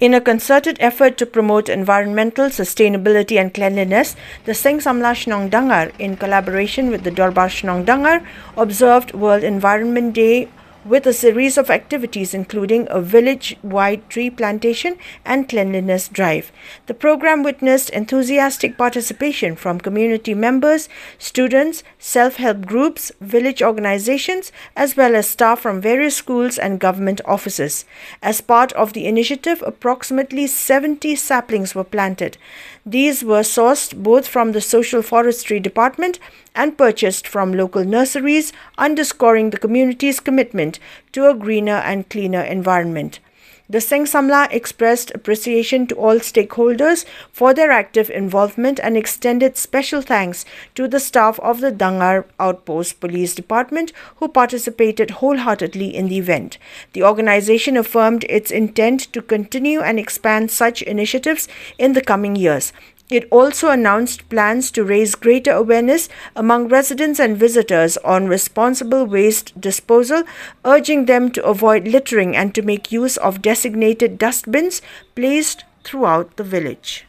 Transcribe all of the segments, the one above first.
In a concerted effort to promote environmental sustainability and cleanliness, the Seng Samla Shnong Dangar, in collaboration with the Dorbar Shnong Dangar, observed World Environment Day with a series of activities including a village-wide tree plantation and cleanliness drive. The program witnessed enthusiastic participation from community members, students, self-help groups, village organizations, as well as staff from various schools and government offices. As part of the initiative, approximately 70 saplings were planted. These were sourced both from the Social Forestry Department and purchased from local nurseries, underscoring the community's commitment to a greener and cleaner environment. The Seng Samla expressed appreciation to all stakeholders for their active involvement and extended special thanks to the staff of the Dangar Outpost Police Department who participated wholeheartedly in the event. The organization affirmed its intent to continue and expand such initiatives in the coming years. It also announced plans to raise greater awareness among residents and visitors on responsible waste disposal, urging them to avoid littering and to make use of designated dustbins placed throughout the village.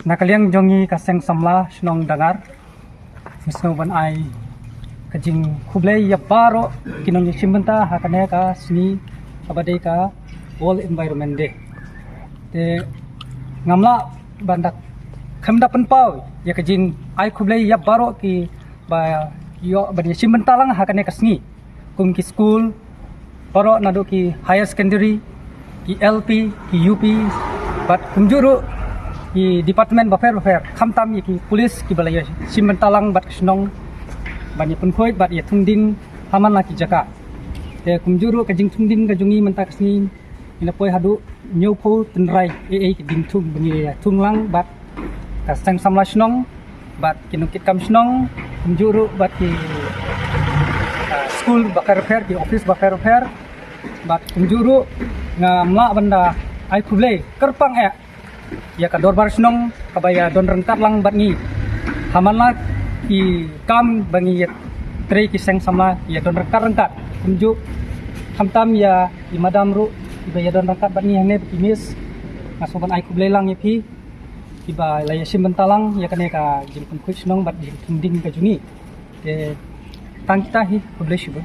Nakaliang jongi ka Seng Samla Shnong Dangar misno ban ai kajing khublei ya baro kinong simbenta hakane ka sni abade ka World Environment Day te ngamla bandak khamda penpau ya kajing ai khublei ya baro ki ba yo bani simbenta lang hakane ka sni kum ki school baro nado ki higher secondary ki LP ki UP bat kumjuru ki department bafer khamtam ki police ki balaya simbentalang bat snong bani penkhoi bat ya thungding haman la ki jaka te kumjuru kajing thungding ka jungi mentak sni ina poi hadu nyopho tenrai ki ding thung bani thunglang bat ka Seng Samla snong bat kinukit kam snong kumjuru bat ki school bakar fair ki office bakar fair bat kumjuru ngamla banda ai khublei kerpang ya ka Dorbar Shnong kabaya don rengkat lang bat ni hamanla ki kam bangi ya tre ki Seng Samla ya don rengkat kumju hamtam ya imadam ru ibaya don rengkat bat ni hane bimis ngasoban ai khublei lang ya phi iba laya simbentalang ya kane ka jimpun khuis nong bat jinding ka juni tang kita hi khublei shiba